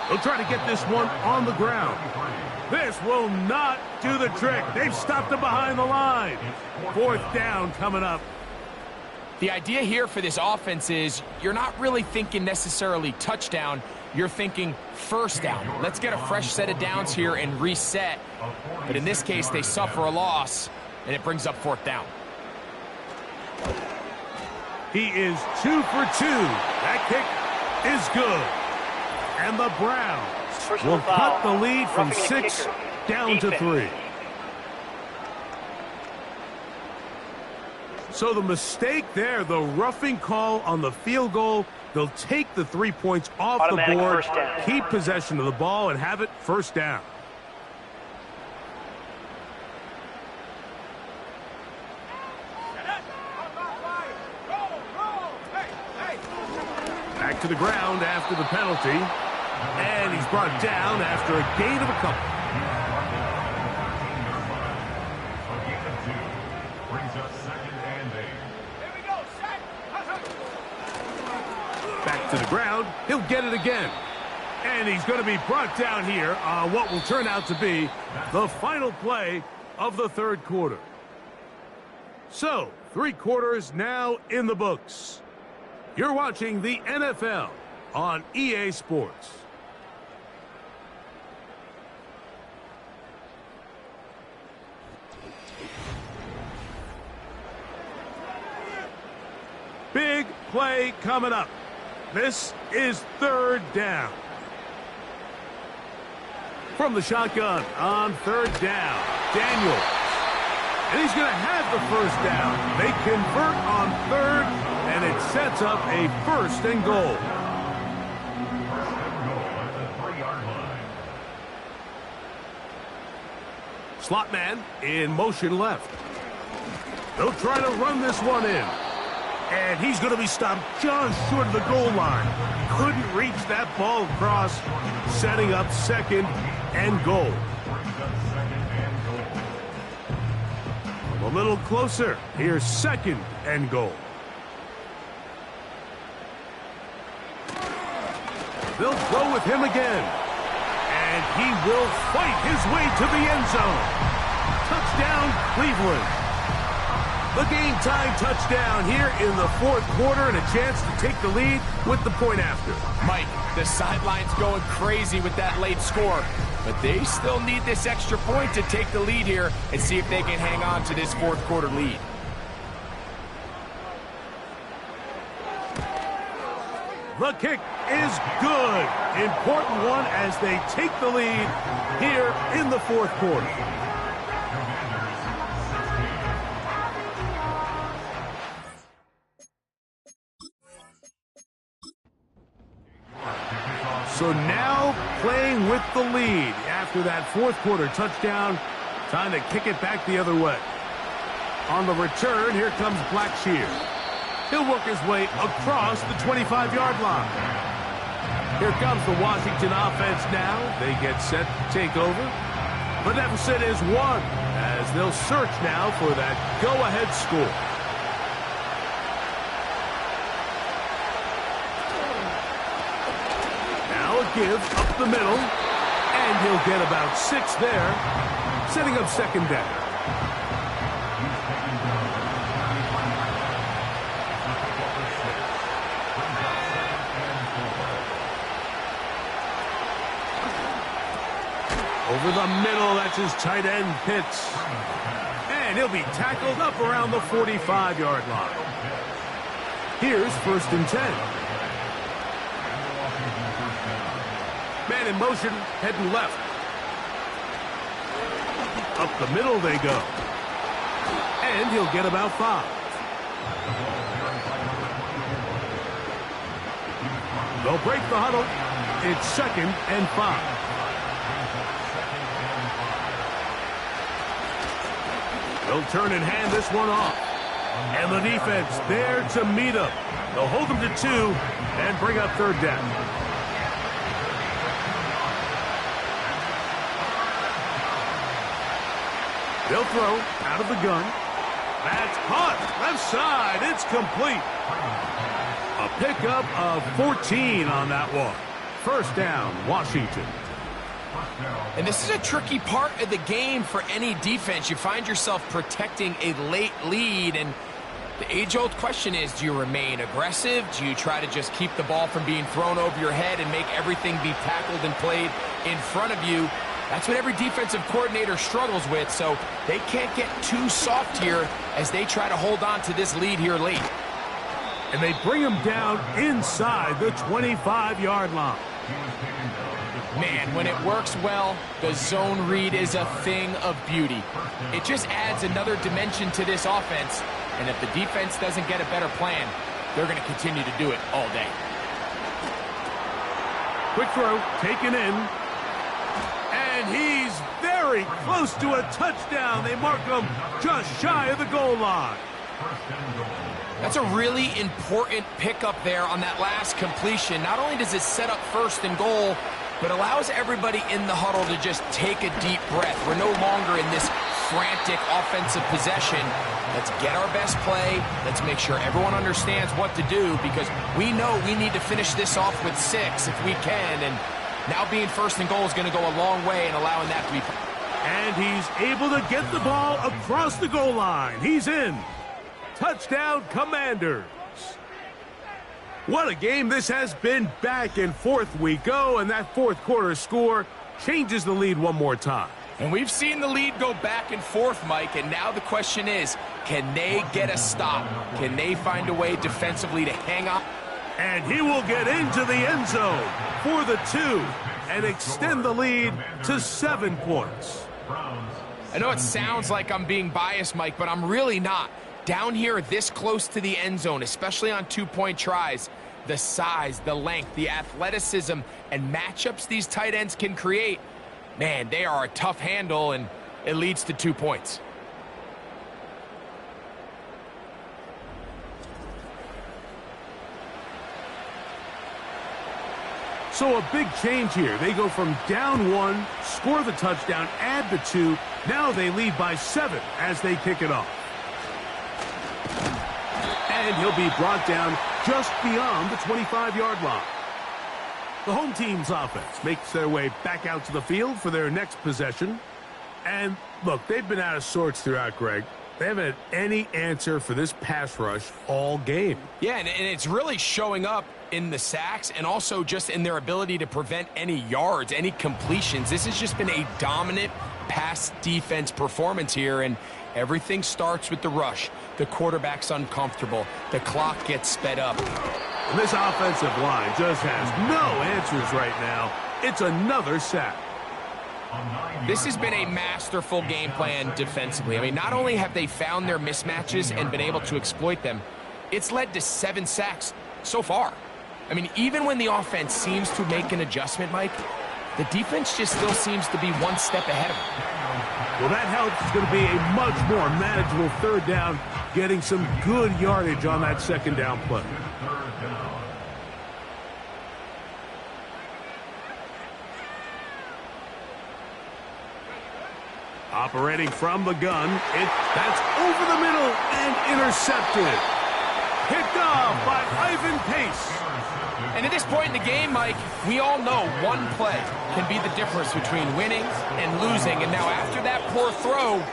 B: They'll try to get this one on the ground. This will not do the trick. They've stopped him behind the line. 4th down coming up.
C: The idea here for this offense is you're not really thinking necessarily touchdown. You're thinking 1st down. Let's get a fresh set of downs here and reset. But in this case, they suffer a loss, and it brings up 4th down.
B: He is 2 for 2. That kick is good. And the Browns will cut the lead from 6 down to 3. So the mistake there, the roughing call on the field goal, they'll take the 3 points off
E: Automatic
B: the board,
E: first down.
B: keep possession of the ball, and have it 1st down. Back to the ground after the penalty. And he's brought down after a gain of a couple.
D: A gain of 2. Brings up 2nd and 8.
B: Back to the ground. He'll get it again. And he's going to be brought down here on what will turn out to be the final play of the 3rd quarter. So, 3 quarters now in the books. You're watching the NFL on EA Sports. Big play coming up. This is 3rd down. From the shotgun on 3rd down, Daniels. And he's going to have the 1st down. They convert on 3rd, and it sets up a 1st and goal.
D: 1st and goal at the 3-yard line.
B: Slot man in motion left. They'll try to run this one in. And he's going to be stopped just short of the goal line. Couldn't reach that ball across, setting up 2nd and goal. A little closer. Here's 2nd and goal. They'll go with him again. And And he will fight his way to the end zone. Touchdown, Cleveland. The game-time touchdown here in the fourth quarter and a chance to take the lead with the point after.
C: Mike, the sideline's going crazy with that late score, but they still need this extra point to take the lead here and see if they can hang on to this fourth quarter lead.
B: The kick is good. Important one as they take the lead here in the fourth quarter. So now playing with the lead after that fourth quarter touchdown. Time to kick it back the other way. On the return, here comes Blackshear. He'll work his way across the 25-yard line. Here comes the Washington offense now. They get set to take over. The deficit is 1 as they'll search now for that go-ahead score. Now a give up the middle, and he'll get about 6 there, setting up second down. Over the middle, that's his tight end, Pitts. And he'll be tackled up around the 45-yard line. Here's 1st and 10. Man in motion, heading left. Up the middle they go. And he'll get about 5. They'll break the huddle. It's 2nd and 5. They'll turn and hand this one off. And the defense there to meet him. They'll hold him to 2 and bring up 3rd down. They'll throw out of the gun. That's caught. Left side. It's complete. A pickup of 14 on that one. 1st down, Washington.
C: And this is a tricky part of the game for any defense. You find yourself protecting a late lead, and the age-old question is, do you remain aggressive? Do you try to just keep the ball from being thrown over your head and make everything be tackled and played in front of you? That's what every defensive coordinator struggles with, so they can't get too soft here as they try to hold on to this lead here late.
B: And they bring him down inside the 25-yard line.
C: Man, when it works well, the zone read is a thing of beauty. It just adds another dimension to this offense, and if the defense doesn't get a better plan, they're going to continue to do it all day.
B: Quick throw, taken in, and he's very close to a touchdown. They mark him just shy of the goal line.
C: That's a really important pickup there on that last completion. Not only does it set up 1st and goal, but allows everybody in the huddle to just take a deep breath. We're no longer in this frantic offensive possession. Let's get our best play. Let's make sure everyone understands what to do, because we know we need to finish this off with 6 if we can. And now being 1st and goal is going to go a long way in allowing that to be.
B: And he's able to get the ball across the goal line. He's in. Touchdown, Commanders. What a game this has been. Back and forth we go, and that fourth quarter score changes the lead one more time.
C: And we've seen the lead go back and forth, Mike, and now the question is, can they get a stop? Can they find a way defensively to hang on?
B: And he will get into the end zone for the 2 and extend the lead to 7 points.
C: I know it sounds like I'm being biased, Mike, but I'm really not. Down here this close to the end zone, especially on 2-point tries, the size, the length, the athleticism, and matchups these tight ends can create, man, they are a tough handle, and it leads to 2 points.
B: So a big change here. They go from down 1, score the touchdown, add the 2. Now they lead by 7 as they kick it off. And he'll be brought down just beyond the 25-yard line. The home team's offense makes their way back out to the field for their next possession. And look, they've been out of sorts throughout, Greg. They haven't had any answer for this pass rush all game.
C: Yeah, and it's really showing up in the sacks and also just in their ability to prevent any yards, any completions. This has just been a dominant pass defense performance here, and everything starts with the rush. The quarterback's uncomfortable. The clock gets sped up.
B: And this offensive line just has no answers right now. It's another sack.
C: This has been a masterful game plan defensively. I mean, not only have they found their mismatches and been able to exploit them, it's led to 7 sacks so far. I mean, even when the offense seems to make an adjustment, Mike, the defense just still seems to be one step ahead of them.
B: Well, that helps. It's going to be a much more manageable third down, getting some good yardage on that second down play. Operating from the gun, that's over the middle and intercepted. Picked off by Ivan Pace.
C: And at this point in the game, Mike, we all know one play can be the difference between winning and losing. And now after that poor throw,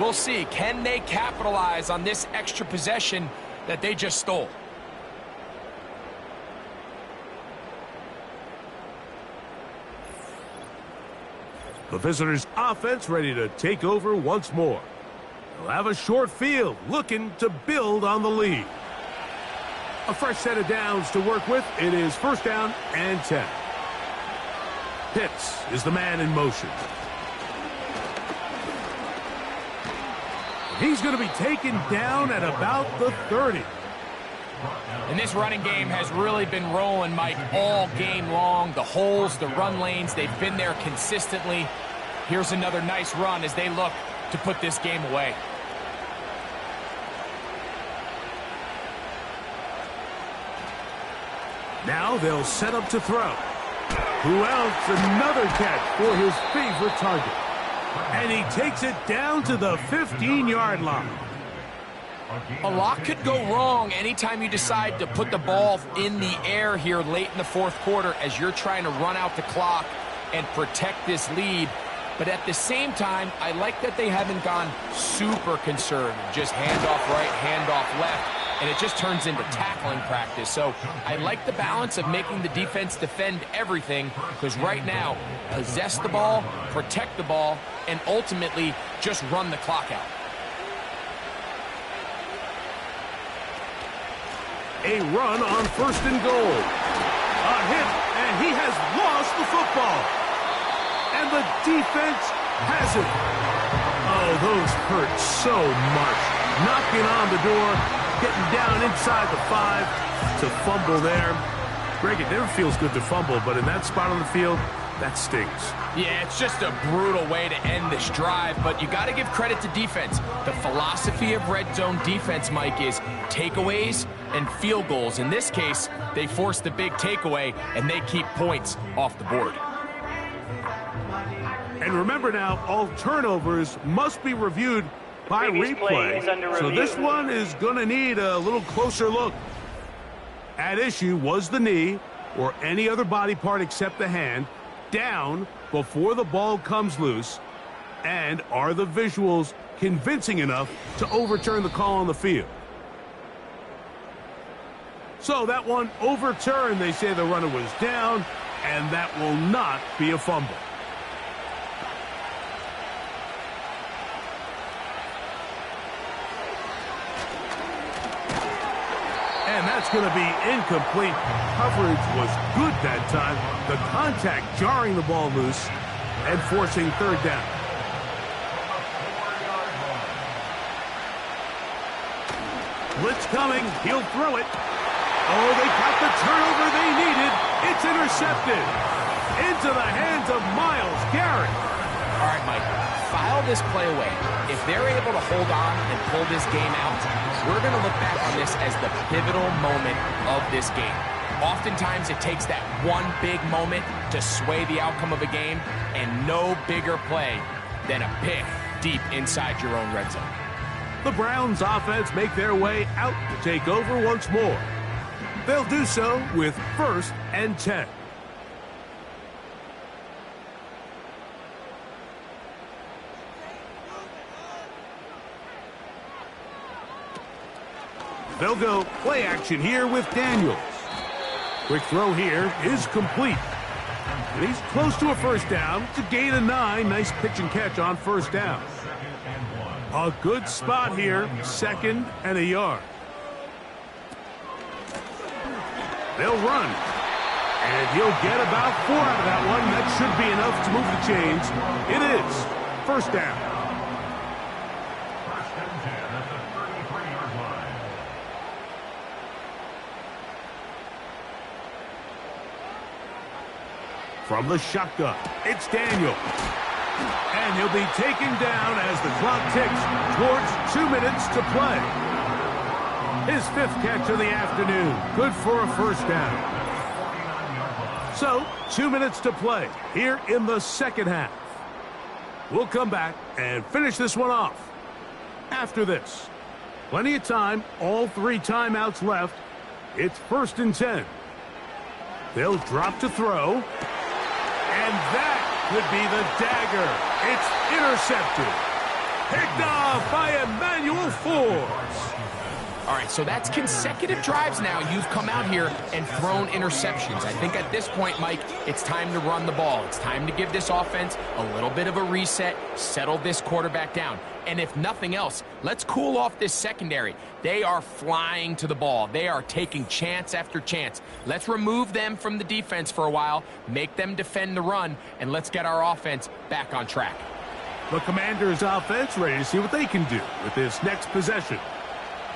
C: we'll see, can they capitalize on this extra possession that they just stole?
B: The visitors' offense ready to take over once more. They'll have a short field, looking to build on the lead. A fresh set of downs to work with. It is first down and 10. Pitts is the man in motion. He's going to be taken down at about the 30.
C: And this running game has really been rolling, Mike, all game long. The holes, the run lanes, they've been there consistently. Here's another nice run as they look to put this game away.
B: Now they'll set up to throw. Who else? Another catch for his favorite target. And he takes it down to the 15-yard line.
C: A lot could go wrong anytime you decide to put the ball in the air here late in the fourth quarter as you're trying to run out the clock and protect this lead. But at the same time, I like that they haven't gone super conservative. Just handoff right, handoff left, and it just turns into tackling practice. So I like the balance of making the defense defend everything, because right now, possess the ball, protect the ball, and ultimately just run the clock out.
B: A run on first and goal. A hit, and he has lost the football. And the defense has it. Oh, those hurt so much. Knocking on the door, getting down inside the 5 to fumble there. Greg, it never feels good to fumble, but in that spot on the field, that stings.
C: Yeah, it's just a brutal way to end this drive, but you got to give credit to defense. The philosophy of red zone defense, Mike, is takeaways and field goals. In this case, they force the big takeaway, and they keep points off the board.
B: And remember now, all turnovers must be reviewed by replay. So this one is going to need a little closer look. At issue was the knee, or any other body part except the hand, down before the ball comes loose. And are the visuals convincing enough to overturn the call on the field? So that one overturned. They say the runner was down, and that will not be a fumble. And that's going to be incomplete. Coverage was good that time. The contact jarring the ball loose and forcing third down. Blitz coming. He'll throw it. Oh, they got the turnover they needed. It's intercepted. Into the hands of Myles Garrett.
C: All right, Mike, file this play away. If they're able to hold on and pull this game out, we're going to look back on this as the pivotal moment of this game. Oftentimes, it takes that one big moment to sway the outcome of a game, and no bigger play than a pick deep inside your own red zone.
B: The Browns offense make their way out to take over once more. They'll do so with first and 10. They'll go play action here with Daniels. Quick throw here is complete. And he's close to a first down. It's a gain of 9. Nice pitch and catch on first down. A good spot here. 2nd and a yard. They'll run. And he'll get about 4 out of that one. That should be enough to move the chains. It is. First down.
D: First and 10 at the 33-yard line.
B: From the shotgun, it's Daniel. And he'll be taken down as the clock ticks towards 2 minutes to play. His 5th catch of the afternoon. Good for a first down. So, 2 minutes to play here in the second half. We'll come back and finish this one off after this. Plenty of time, all 3 timeouts left. It's 1st and 10. They'll drop to throw. And that could be the dagger. It's intercepted. Picked off by Emmanuel Forbes.
C: All right, so that's consecutive drives now. You've come out here and thrown interceptions. I think at this point, Mike, it's time to run the ball. It's time to give this offense a little bit of a reset, settle this quarterback down. And if nothing else, let's cool off this secondary. They are flying to the ball. They are taking chance after chance. Let's remove them from the defense for a while, make them defend the run, and let's get our offense back on track.
B: The Commanders' offense ready to see what they can do with this next possession.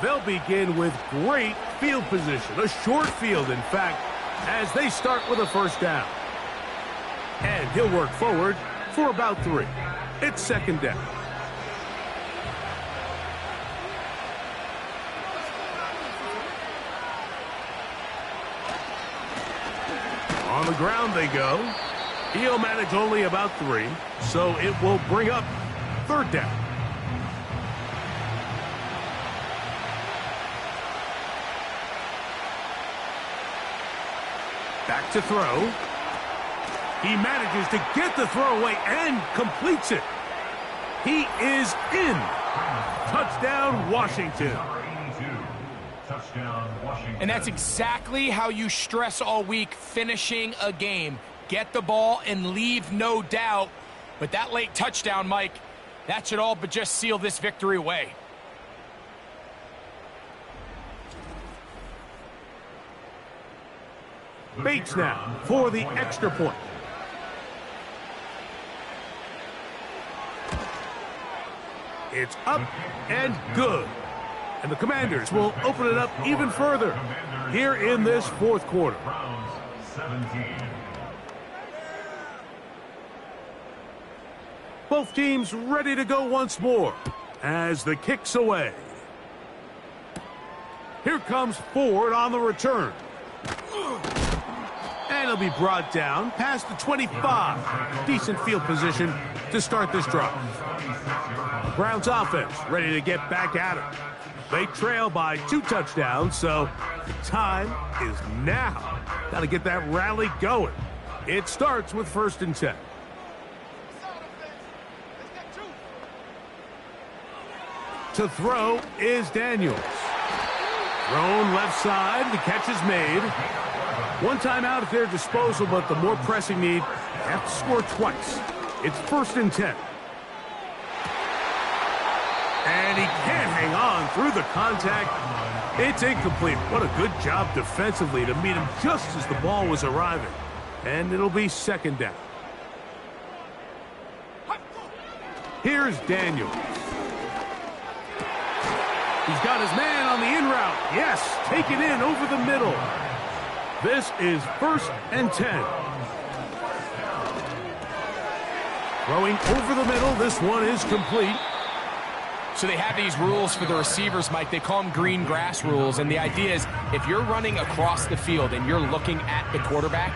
B: They'll begin with great field position, a short field, in fact, as they start with a first down. And he'll work forward for about 3. It's 2nd down. On the ground they go. He'll manage only about 3, so it will bring up 3rd down. Back to throw. He manages to get the throw away and completes it. He is in. Touchdown, Washington.
D: Touchdown, Washington.
C: And that's exactly how you stress all week, finishing a game. Get the ball and leave no doubt. But that late touchdown, Mike, that should all but just seal this victory away.
B: Bates now for the extra point. It's up and good. And the Commanders will open it up even further here in this 4th quarter.
D: Browns 17.
B: Both teams ready to go once more as the kick's away. Here comes Ford on the return. And he'll be brought down past the 25. Decent field position to start this drive. Browns offense ready to get back at it. They trail by 2 touchdowns, so the time is now. Got to get that rally going. It starts with 1st and 10. To throw is Daniels. Thrown left side. The catch is made. 1 timeout at their disposal, but the more pressing need, they have to score twice. It's 1st and 10. And he can't hang on through the contact. It's incomplete. What a good job defensively to meet him just as the ball was arriving. And it'll be 2nd down. Here's Daniels. He's got his man on the in route. Yes, taken in over the middle. This is 1st and 10. Throwing over the middle. This one is complete.
C: So they have these rules for the receivers, Mike. They call them green grass rules. And the idea is if you're running across the field and you're looking at the quarterback,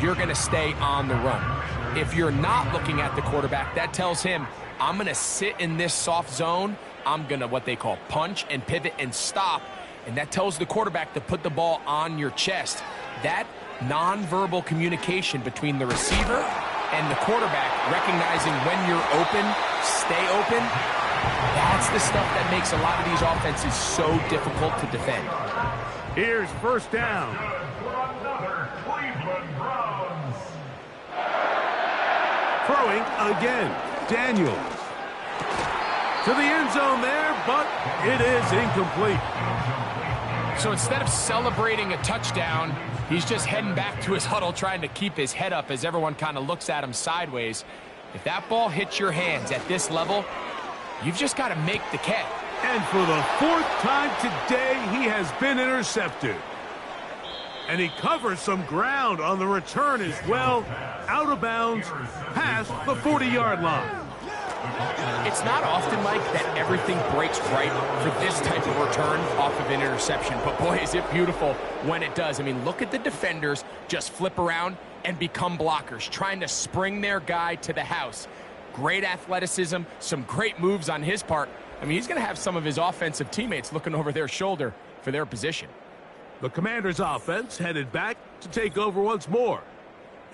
C: you're going to stay on the run. If you're not looking at the quarterback, that tells him, I'm going to sit in this soft zone. I'm going to what they call punch and pivot and stop. And that tells the quarterback to put the ball on your chest. That nonverbal communication between the receiver and the quarterback, recognizing when you're open, stay open, That's the stuff that makes a lot of these offenses so difficult to defend.
B: Here's first down.
D: For another Cleveland Browns.
B: Throwing again. Daniels. To the end zone there, but it is incomplete.
C: So instead of celebrating a touchdown, he's just heading back to his huddle trying to keep his head up as everyone kind of looks at him sideways. If that ball hits your hands at this level, you've just got to make the catch.
B: And for the fourth time today, he has been intercepted. And he covers some ground on the return as well. Out of bounds, past the 40-yard line.
C: It's not often, Mike, that everything breaks right for this type of return off of an interception. But boy, is it beautiful when it does. I mean, look at the defenders just flip around and become blockers, trying to spring their guy to the house. Great athleticism, some great moves on his part. I mean, he's going to have some of his offensive teammates looking over their shoulder for their position.
B: The Commanders' offense headed back to take over once more.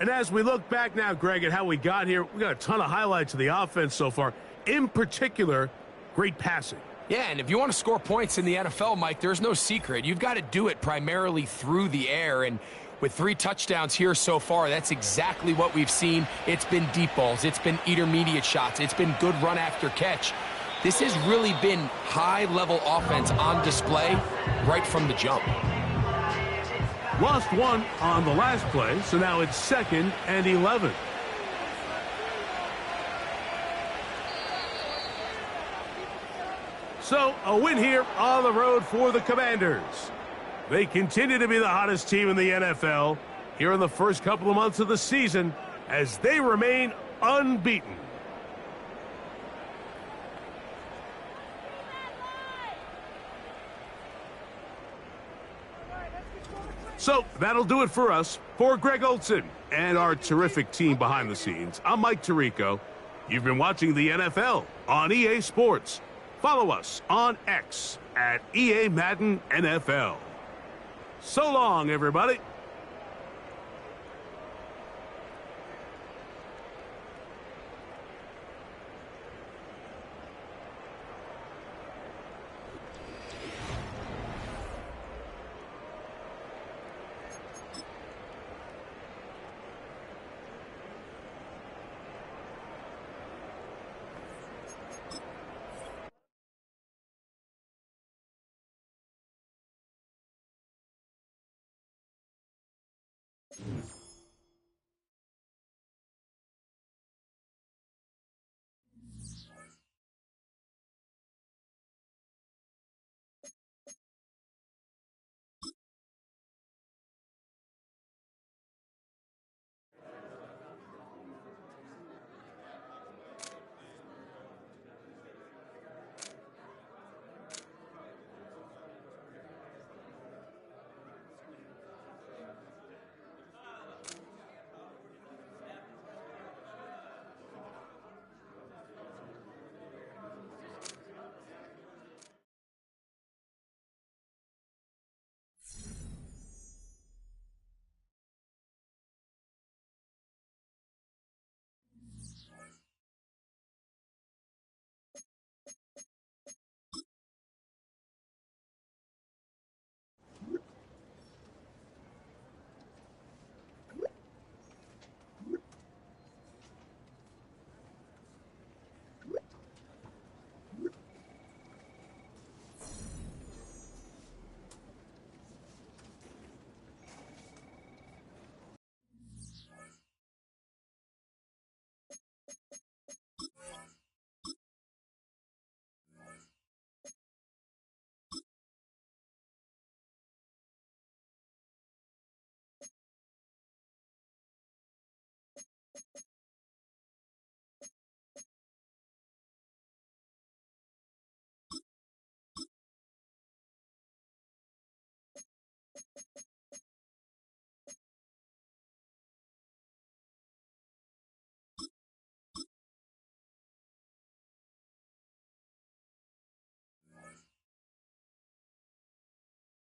B: And as we look back now, Greg, at how we got here, we got a ton of highlights of the offense so far. In particular, great passing.
C: Yeah, and if you want to score points in the NFL, Mike, there's no secret. You've got to do it primarily through the air. And with 3 touchdowns here so far, that's exactly what we've seen. It's been deep balls. It's been intermediate shots. It's been good run after catch. This has really been high-level offense on display right from the jump.
B: Lost one on the last play, so now it's 2nd and 11. So a win here on the road for the Commanders. They continue to be the hottest team in the NFL here in the first couple of months of the season as they remain unbeaten. So that'll do it for us. For Greg Olson and our terrific team behind the scenes, I'm Mike Tirico. You've been watching the NFL on EA Sports. Follow us on X at EA Madden NFL. So long, everybody.